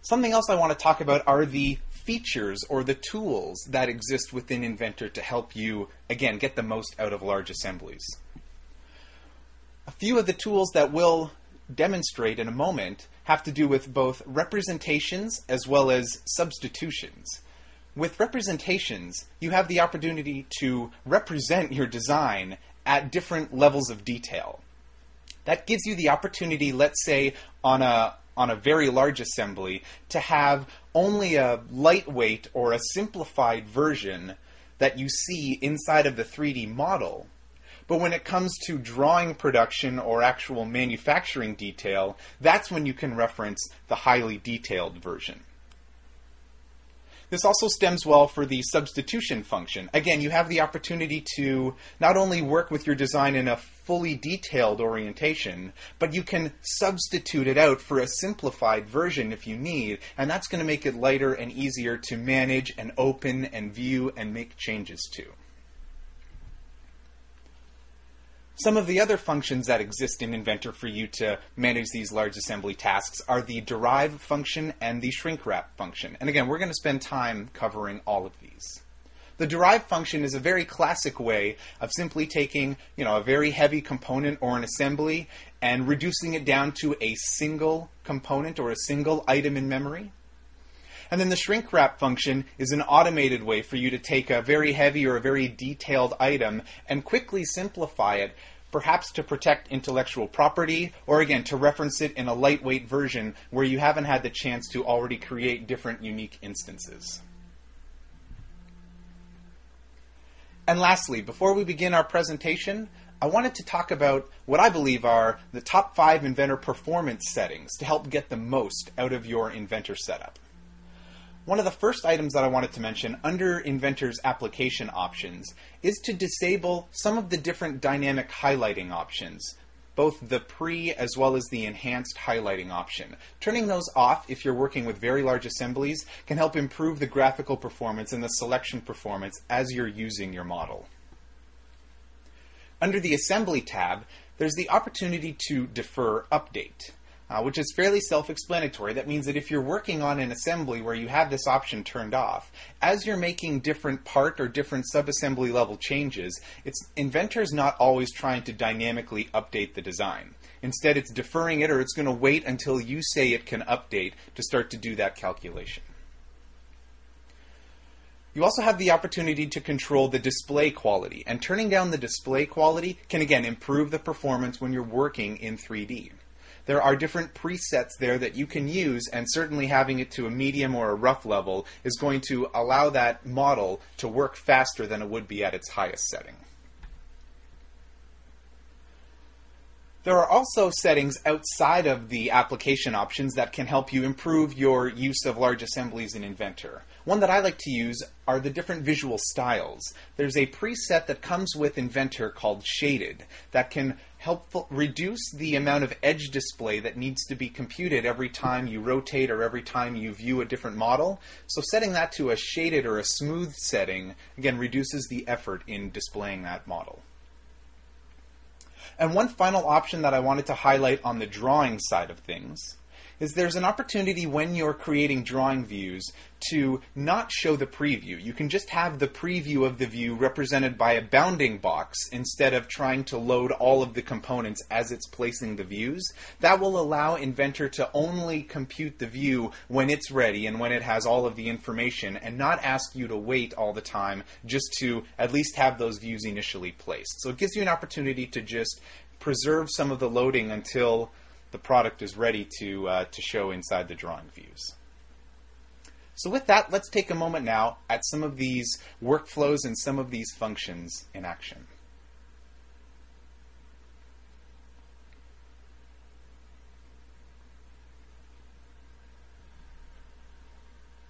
Something else I want to talk about are the features or the tools that exist within Inventor to help you, again, get the most out of large assemblies. A few of the tools that we'll demonstrate in a moment have to do with both representations as well as substitutions. With representations, you have the opportunity to represent your design at different levels of detail. That gives you the opportunity, let's say, on a very large assembly, to have only a lightweight or a simplified version that you see inside of the 3D model. But when it comes to drawing production or actual manufacturing detail, that's when you can reference the highly detailed version. This also stems well for the substitution function. Again, you have the opportunity to not only work with your design in a fully detailed orientation, but you can substitute it out for a simplified version if you need, and that's going to make it lighter and easier to manage and open and view and make changes to. Some of the other functions that exist in Inventor for you to manage these large assembly tasks are the derive function and the shrink wrap function. And again, we're going to spend time covering all of these. The derive function is a very classic way of simply taking, a very heavy component or an assembly and reducing it down to a single component or a single item in memory. And then the shrink wrap function is an automated way for you to take a very heavy or a very detailed item and quickly simplify it, perhaps to protect intellectual property, or again, to reference it in a lightweight version where you haven't had the chance to already create different unique instances. And lastly, before we begin our presentation, I wanted to talk about what I believe are the top 5 Inventor performance settings to help get the most out of your Inventor setup. One of the first items that I wanted to mention under Inventor's application options is to disable some of the different dynamic highlighting options, both the pre as well as the enhanced highlighting option. Turning those off if you're working with very large assemblies can help improve the graphical performance and the selection performance as you're using your model. Under the Assembly tab, there's the opportunity to defer update. Which is fairly self-explanatory. That means that if you're working on an assembly where you have this option turned off, as you're making different part or different sub-assembly level changes, Inventor's not always trying to dynamically update the design. Instead, it's deferring it, or it's going to wait until you say it can update to start to do that calculation. You also have the opportunity to control the display quality, and turning down the display quality can again improve the performance when you're working in 3D. There are different presets there that you can use, and certainly having it to a medium or a rough level is going to allow that model to work faster than it would be at its highest setting. There are also settings outside of the application options that can help you improve your use of large assemblies in Inventor. One that I like to use are the different visual styles. There's a preset that comes with Inventor called Shaded that can help reduce the amount of edge display that needs to be computed every time you rotate or every time you view a different model. So setting that to a shaded or a smooth setting, again, reduces the effort in displaying that model. And one final option that I wanted to highlight on the drawing side of things is there's an opportunity when you're creating drawing views to not show the preview. You can just have the preview of the view represented by a bounding box instead of trying to load all of the components as it's placing the views. That will allow Inventor to only compute the view when it's ready and when it has all of the information, and not ask you to wait all the time just to at least have those views initially placed. So it gives you an opportunity to just preserve some of the loading until the product is ready to show inside the drawing views. So with that, let's take a moment now at some of these workflows and some of these functions in action.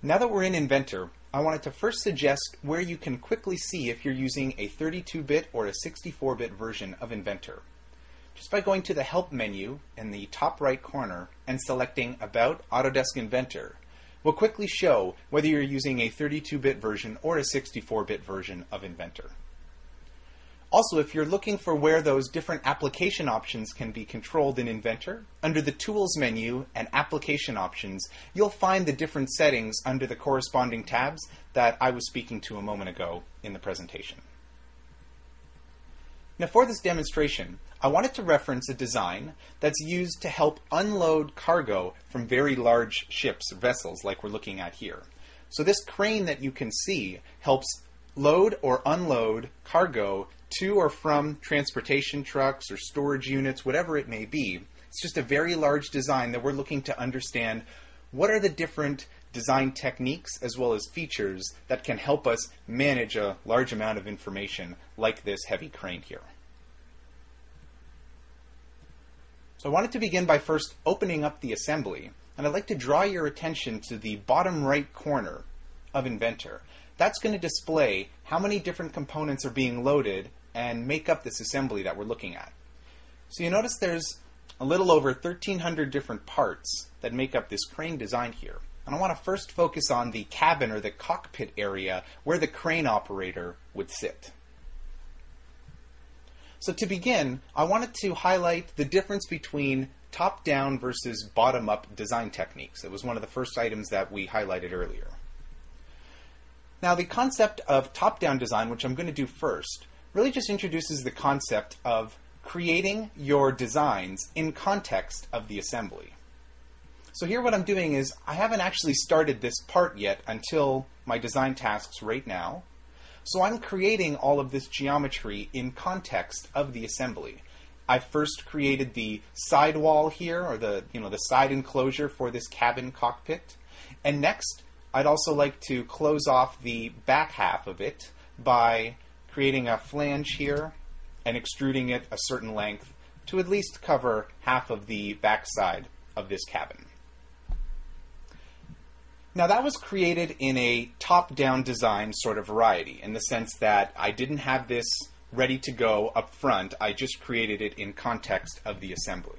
Now that we're in Inventor, I wanted to first suggest where you can quickly see if you're using a 32-bit or a 64-bit version of Inventor. Just by going to the Help menu in the top right corner and selecting About Autodesk Inventor, will quickly show whether you're using a 32-bit version or a 64-bit version of Inventor. Also, if you're looking for where those different application options can be controlled in Inventor, under the Tools menu and Application Options, you'll find the different settings under the corresponding tabs that I was speaking to a moment ago in the presentation. Now, for this demonstration, I wanted to reference a design that's used to help unload cargo from very large ships or vessels like we're looking at here. So this crane that you can see helps load or unload cargo to or from transportation trucks or storage units, whatever it may be. It's just a very large design that we're looking to understand what are the different design techniques as well as features that can help us manage a large amount of information like this heavy crane here. So I wanted to begin by first opening up the assembly, and I'd like to draw your attention to the bottom right corner of Inventor. That's going to display how many different components are being loaded and make up this assembly that we're looking at. So you notice there's a little over 1,300 different parts that make up this crane design here. And I want to first focus on the cabin or the cockpit area where the crane operator would sit. So to begin, I wanted to highlight the difference between top-down versus bottom-up design techniques. It was one of the first items that we highlighted earlier. Now, the concept of top-down design, which I'm going to do first, really just introduces the concept of creating your designs in context of the assembly. So here what I'm doing is I haven't actually started this part yet until my design tasks right now. So I'm creating all of this geometry in context of the assembly. I first created the sidewall here, or the side enclosure for this cabin cockpit. And next, I'd also like to close off the back half of it by creating a flange here and extruding it a certain length to at least cover half of the back side of this cabin. Now that was created in a top-down design sort of variety, in the sense that I didn't have this ready to go up front, I just created it in context of the assembly.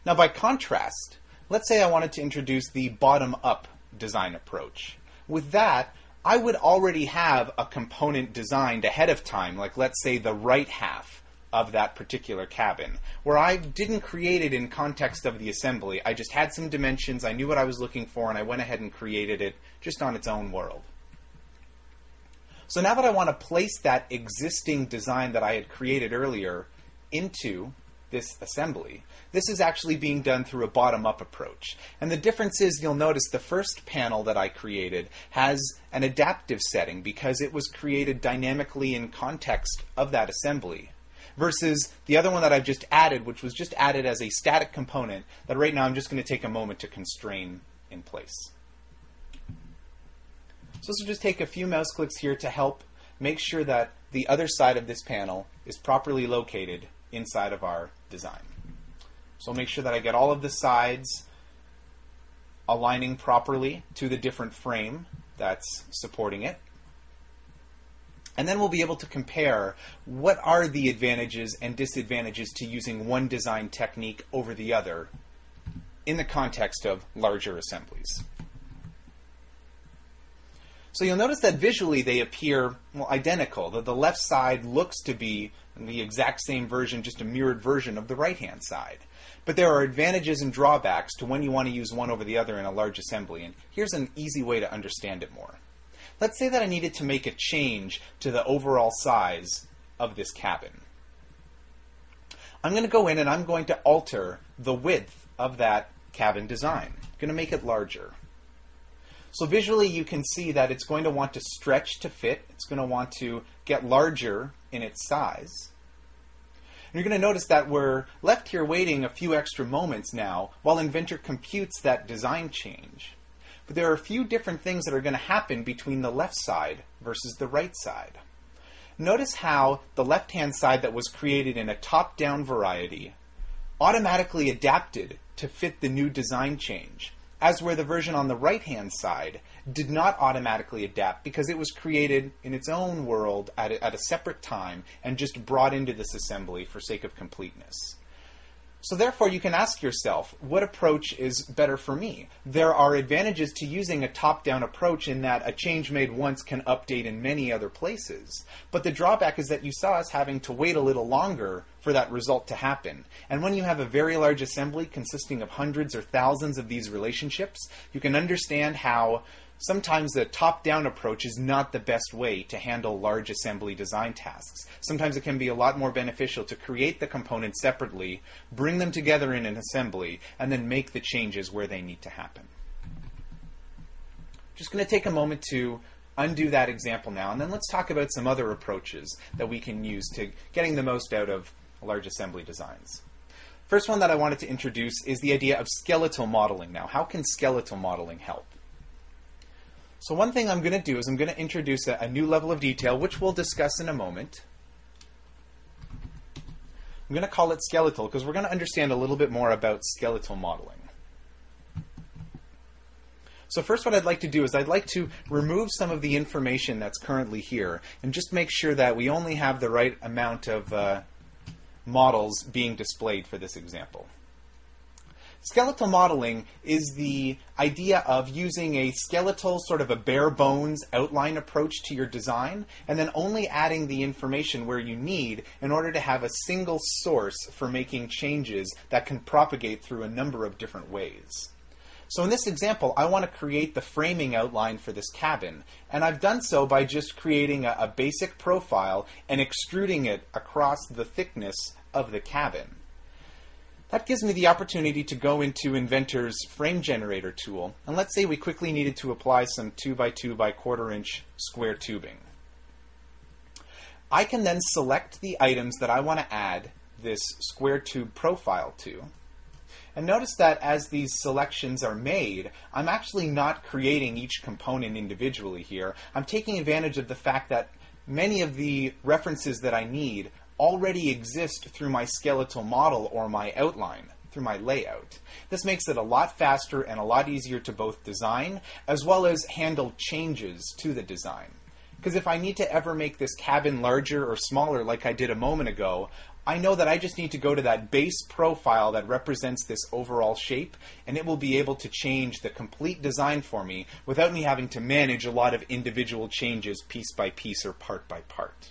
Now by contrast, let's say I wanted to introduce the bottom-up design approach. With that, I would already have a component designed ahead of time, like let's say the right half of that particular cabin, where I didn't create it in context of the assembly. I just had some dimensions, I knew what I was looking for, and I went ahead and created it just on its own world. So now that I want to place that existing design that I had created earlier into this assembly, this is actually being done through a bottom-up approach. And the difference is, you'll notice the first panel that I created has an adaptive setting because it was created dynamically in context of that assembly, versus the other one that I've just added, which was just added as a static component that right now I'm just going to take a moment to constrain in place. So this will just take a few mouse clicks here to help make sure that the other side of this panel is properly located inside of our design. So I'll make sure that I get all of the sides aligning properly to the different frame that's supporting it. And then we'll be able to compare what are the advantages and disadvantages to using one design technique over the other in the context of larger assemblies. So you'll notice that visually they appear identical. The left side looks to be the exact same version, just a mirrored version of the right-hand side. But there are advantages and drawbacks to when you want to use one over the other in a large assembly, and here's an easy way to understand it more. Let's say that I needed to make a change to the overall size of this cabin. I'm going to go in and I'm going to alter the width of that cabin design. I'm going to make it larger. So visually you can see that it's going to want to stretch to fit. It's going to want to get larger in its size. And you're going to notice that we're left here waiting a few extra moments now while Inventor computes that design change. But there are a few different things that are going to happen between the left side versus the right side. Notice how the left-hand side that was created in a top-down variety automatically adapted to fit the new design change, as where the version on the right-hand side did not automatically adapt because it was created in its own world at a separate time and just brought into this assembly for sake of completeness. So therefore, you can ask yourself, what approach is better for me? There are advantages to using a top-down approach in that a change made once can update in many other places. But the drawback is that you saw us having to wait a little longer for that result to happen. And when you have a very large assembly consisting of hundreds or thousands of these relationships, you can understand how sometimes the top-down approach is not the best way to handle large assembly design tasks. Sometimes it can be a lot more beneficial to create the components separately, bring them together in an assembly, and then make the changes where they need to happen. Just going to take a moment to undo that example now, and then let's talk about some other approaches that we can use to getting the most out of large assembly designs. First one that I wanted to introduce is the idea of skeletal modeling now. How can skeletal modeling help? So one thing I'm going to do is I'm going to introduce a new level of detail, which we'll discuss in a moment. I'm going to call it skeletal because we're going to understand a little bit more about skeletal modeling. So first what I'd like to do is I'd like to remove some of the information that's currently here and just make sure that we only have the right amount of models being displayed for this example. Skeletal modeling is the idea of using a skeletal, sort of a bare bones outline approach to your design, and then only adding the information where you need in order to have a single source for making changes that can propagate through a number of different ways. So in this example, I want to create the framing outline for this cabin, and I've done so by just creating a basic profile and extruding it across the thickness of the cabin. That gives me the opportunity to go into Inventor's frame generator tool, and let's say we quickly needed to apply some 2x2 by 1/4 inch square tubing. I can then select the items that I want to add this square tube profile to. And notice that as these selections are made, I'm actually not creating each component individually here. I'm taking advantage of the fact that many of the references that I need already exist through my skeletal model or my outline, through my layout. This makes it a lot faster and a lot easier to both design as well as handle changes to the design. Because if I need to ever make this cabin larger or smaller like I did a moment ago, I know that I just need to go to that base profile that represents this overall shape, and it will be able to change the complete design for me without me having to manage a lot of individual changes piece by piece or part by part.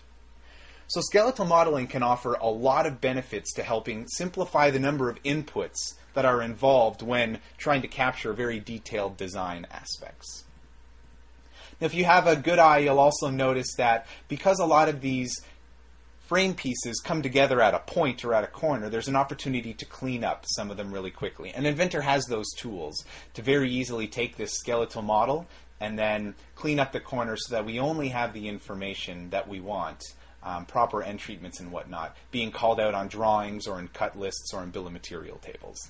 So skeletal modeling can offer a lot of benefits to helping simplify the number of inputs that are involved when trying to capture very detailed design aspects. Now, if you have a good eye, you'll also notice that because a lot of these frame pieces come together at a point or at a corner, there's an opportunity to clean up some of them really quickly. And Inventor has those tools to very easily take this skeletal model and then clean up the corners so that we only have the information that we want. Proper end treatments and whatnot, being called out on drawings or in cut lists or in bill of material tables.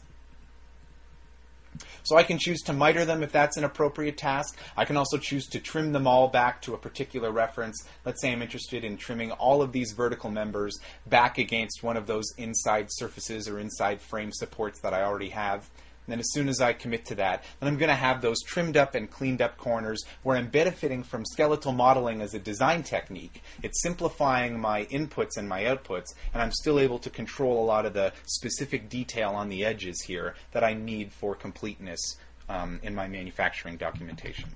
So I can choose to miter them if that's an appropriate task. I can also choose to trim them all back to a particular reference. Let's say I'm interested in trimming all of these vertical members back against one of those inside surfaces or inside frame supports that I already have. And then as soon as I commit to that, then I'm going to have those trimmed up and cleaned up corners where I'm benefiting from skeletal modeling as a design technique. It's simplifying my inputs and my outputs, and I'm still able to control a lot of the specific detail on the edges here that I need for completeness in my manufacturing documentation.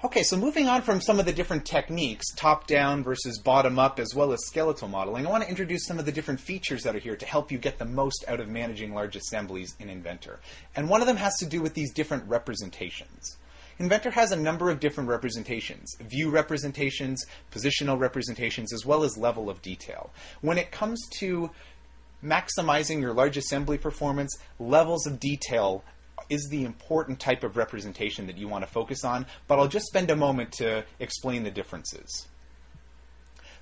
Okay, so moving on from some of the different techniques, top-down versus bottom-up, as well as skeletal modeling, I want to introduce some of the different features that are here to help you get the most out of managing large assemblies in Inventor. And one of them has to do with these different representations. Inventor has a number of different representations, view representations, positional representations, as well as level of detail. When it comes to maximizing your large assembly performance, levels of detail is the important type of representation that you want to focus on, but I'll just spend a moment to explain the differences.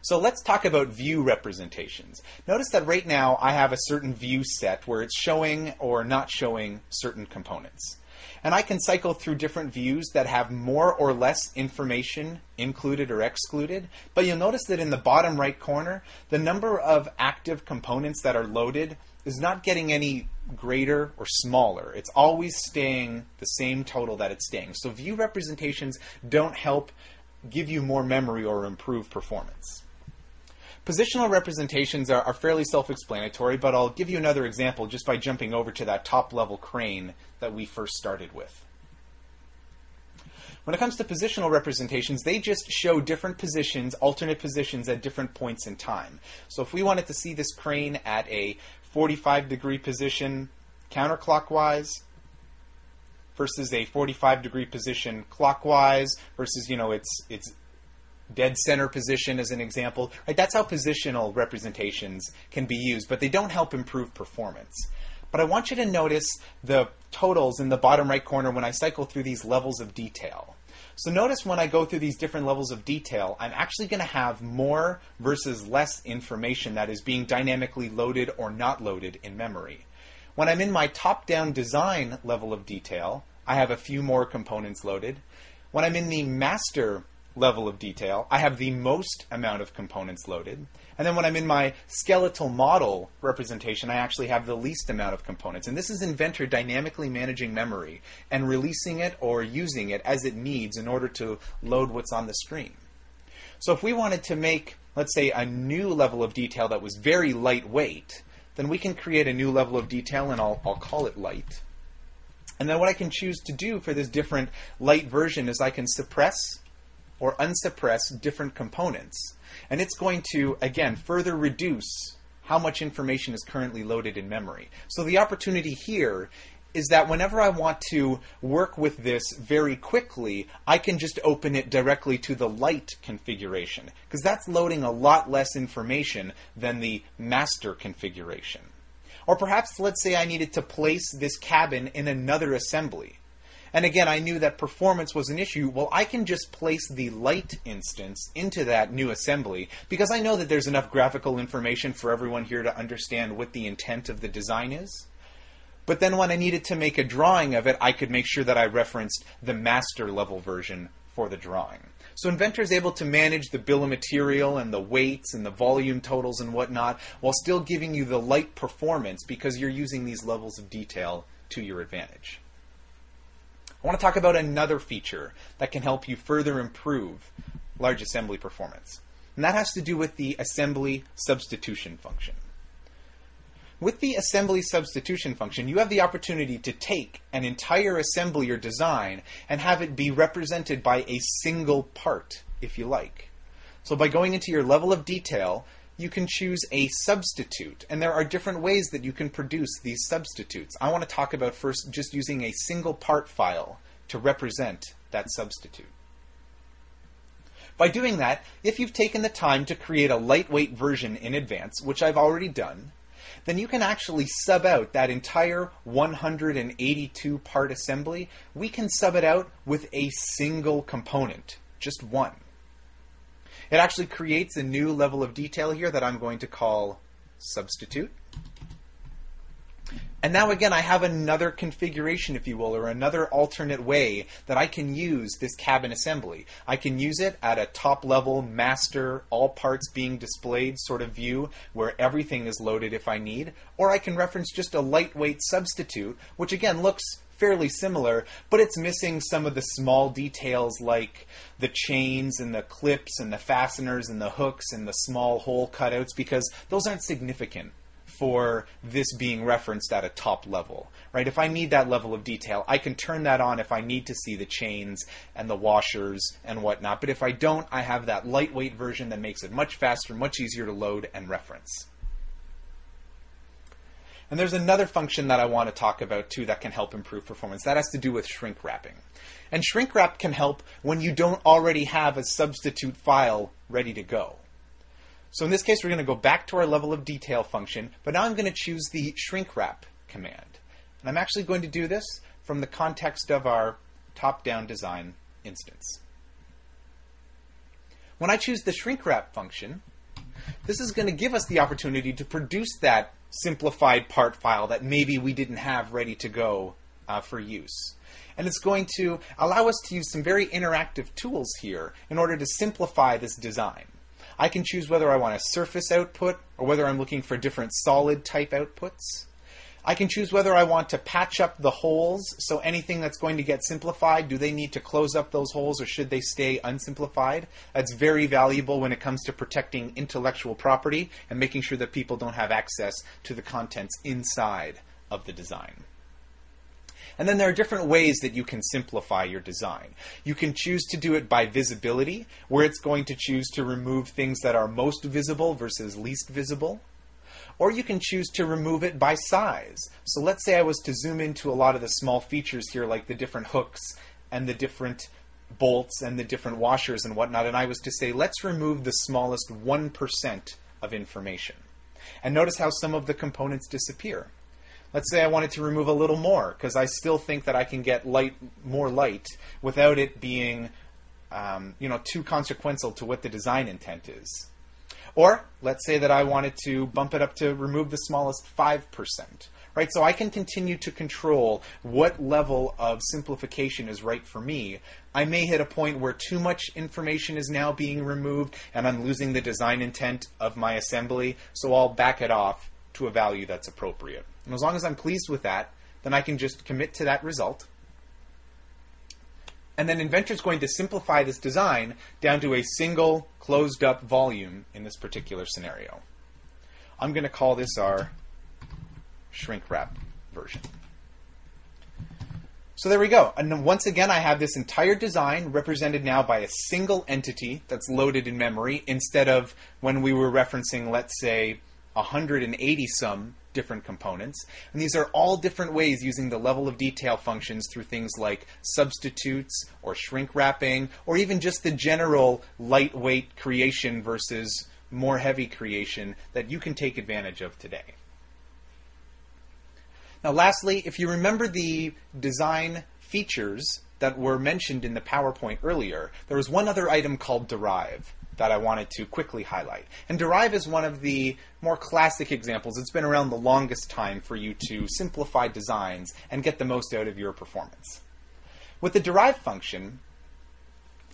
So let's talk about view representations. Notice that right now I have a certain view set where it's showing or not showing certain components. And I can cycle through different views that have more or less information included or excluded, but you'll notice that in the bottom right corner, the number of active components that are loaded is not getting any greater or smaller. It's always staying the same total that it's staying. So view representations don't help give you more memory or improve performance. Positional representations are fairly self-explanatory, but I'll give you another example just by jumping over to that top-level crane that we first started with. When it comes to positional representations, they just show different positions, alternate positions at different points in time. So if we wanted to see this crane at a 45-degree position counterclockwise versus a 45-degree position clockwise versus, its dead center position as an example, right? That's how positional representations can be used, but they don't help improve performance. But I want you to notice the totals in the bottom right corner when I cycle through these levels of detail. So notice when I go through these different levels of detail, I'm actually going to have more versus less information that is being dynamically loaded or not loaded in memory. When I'm in my top-down design level of detail, I have a few more components loaded. When I'm in the master level of detail, I have the most amount of components loaded. And then when I'm in my skeletal model representation, I actually have the least amount of components. And this is Inventor dynamically managing memory and releasing it or using it as it needs in order to load what's on the screen. So if we wanted to make, let's say, a new level of detail that was very lightweight, then we can create a new level of detail, and I'll call it light. And then what I can choose to do for this different light version is I can suppress or unsuppress different components. And it's going to, again, further reduce how much information is currently loaded in memory. So the opportunity here is that whenever I want to work with this very quickly, I can just open it directly to the light configuration, because that's loading a lot less information than the master configuration. Or perhaps, let's say I needed to place this cabin in another assembly. And again, I knew that performance was an issue. Well, I can just place the light instance into that new assembly because I know that there's enough graphical information for everyone here to understand what the intent of the design is. But then when I needed to make a drawing of it, I could make sure that I referenced the master level version for the drawing. So Inventor is able to manage the bill of material and the weights and the volume totals and whatnot while still giving you the light performance because you're using these levels of detail to your advantage. I want to talk about another feature that can help you further improve large assembly performance. And that has to do with the assembly substitution function. With the assembly substitution function, you have the opportunity to take an entire assembly or design and have it be represented by a single part, if you like. So by going into your level of detail, you can choose a substitute, and there are different ways that you can produce these substitutes. I want to talk about first just using a single part file to represent that substitute. By doing that, if you've taken the time to create a lightweight version in advance, which I've already done, then you can actually sub out that entire 182 part assembly. We can sub it out with a single component, just one. It actually creates a new level of detail here that I'm going to call substitute. And now again, I have another configuration, if you will, or another alternate way that I can use this cabin assembly. I can use it at a top level master, all parts being displayed sort of view where everything is loaded if I need, or I can reference just a lightweight substitute, which again looks fairly similar, but it's missing some of the small details like the chains and the clips and the fasteners and the hooks and the small hole cutouts because those aren't significant for this being referenced at a top level, right? If I need that level of detail, I can turn that on if I need to see the chains and the washers and whatnot. But if I don't, I have that lightweight version that makes it much faster, much easier to load and reference. And there's another function that I want to talk about too that can help improve performance. That has to do with shrink wrapping. And shrink wrap can help when you don't already have a substitute file ready to go. So in this case, we're going to go back to our level of detail function, but now I'm going to choose the shrink wrap command. And I'm actually going to do this from the context of our top-down design instance. When I choose the shrink wrap function, this is going to give us the opportunity to produce that simplified part file that maybe we didn't have ready to go for use. And it's going to allow us to use some very interactive tools here in order to simplify this design. I can choose whether I want a surface output or whether I'm looking for different solid type outputs. I can choose whether I want to patch up the holes, so anything that's going to get simplified, do they need to close up those holes or should they stay unsimplified? That's very valuable when it comes to protecting intellectual property and making sure that people don't have access to the contents inside of the design. And then there are different ways that you can simplify your design. You can choose to do it by visibility, where it's going to choose to remove things that are most visible versus least visible. Or you can choose to remove it by size. So let's say I was to zoom into a lot of the small features here, like the different hooks and the different bolts and the different washers and whatnot, and I was to say, let's remove the smallest 1% of information. And notice how some of the components disappear. Let's say I wanted to remove a little more, because I still think that I can get more light without it being too consequential to what the design intent is. Or let's say that I wanted to bump it up to remove the smallest 5%. Right? So I can continue to control what level of simplification is right for me. I may hit a point where too much information is now being removed and I'm losing the design intent of my assembly, so I'll back it off to a value that's appropriate. And as long as I'm pleased with that, then I can just commit to that result. And then Inventor is going to simplify this design down to a single closed-up volume in this particular scenario. I'm going to call this our shrink wrap version. So there we go. And once again, I have this entire design represented now by a single entity that's loaded in memory, instead of when we were referencing, let's say, 180-some different components. And these are all different ways using the level of detail functions through things like substitutes or shrink wrapping, or even just the general lightweight creation versus more heavy creation that you can take advantage of today. Now lastly, if you remember the design features that were mentioned in the PowerPoint earlier, there was one other item called derive that I wanted to quickly highlight. And derive is one of the more classic examples. It's been around the longest time for you to simplify designs and get the most out of your performance. With the derive function,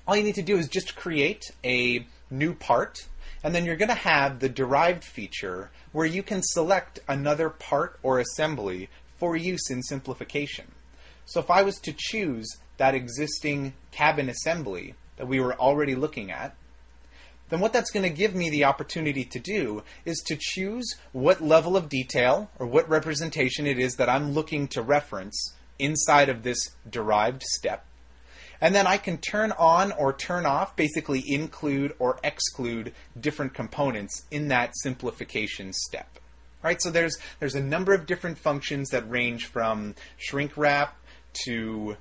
all you need to do is just create a new part, and then you're going to have the derived feature where you can select another part or assembly for use in simplification. So if I was to choose that existing cabin assembly that we were already looking at, then what that's going to give me the opportunity to do is to choose what level of detail or what representation it is that I'm looking to reference inside of this derived step. And then I can turn on or turn off, basically include or exclude different components in that simplification step. Right? So there's a number of different functions that range from shrink wrap to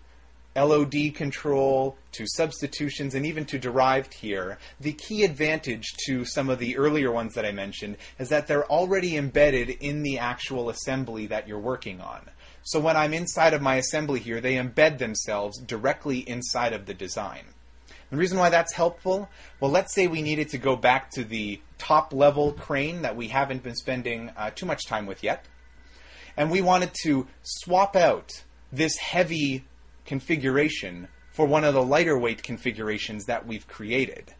LOD control, to substitutions, and even to derived here. The key advantage to some of the earlier ones that I mentioned is that they're already embedded in the actual assembly that you're working on. So when I'm inside of my assembly here, they embed themselves directly inside of the design. The reason why that's helpful, well, let's say we needed to go back to the top level crane that we haven't been spending too much time with yet, and we wanted to swap out this heavy configuration for one of the lighter weight configurations that we've created.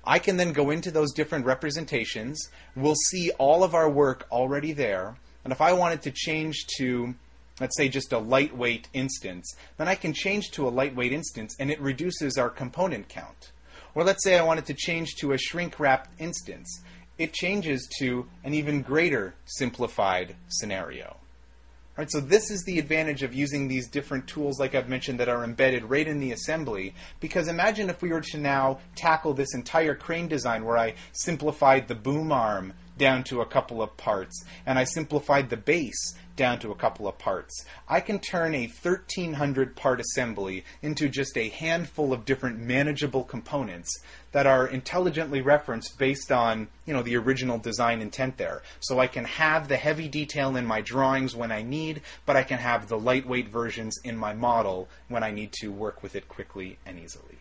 I can then go into those different representations. We'll see all of our work already there. And if I wanted to change to, let's say, just a lightweight instance, then I can change to a lightweight instance and it reduces our component count. Or let's say I wanted to change to a shrink wrap instance. It changes to an even greater simplified scenario. Right, so this is the advantage of using these different tools, like I've mentioned, that are embedded right in the assembly. Because imagine if we were to now tackle this entire crane design where I simplified the boom arm down to a couple of parts, and I simplified the base down to a couple of parts. I can turn a 1,300 part assembly into just a handful of different manageable components that are intelligently referenced based on, the original design intent there. So I can have the heavy detail in my drawings when I need, but I can have the lightweight versions in my model when I need to work with it quickly and easily.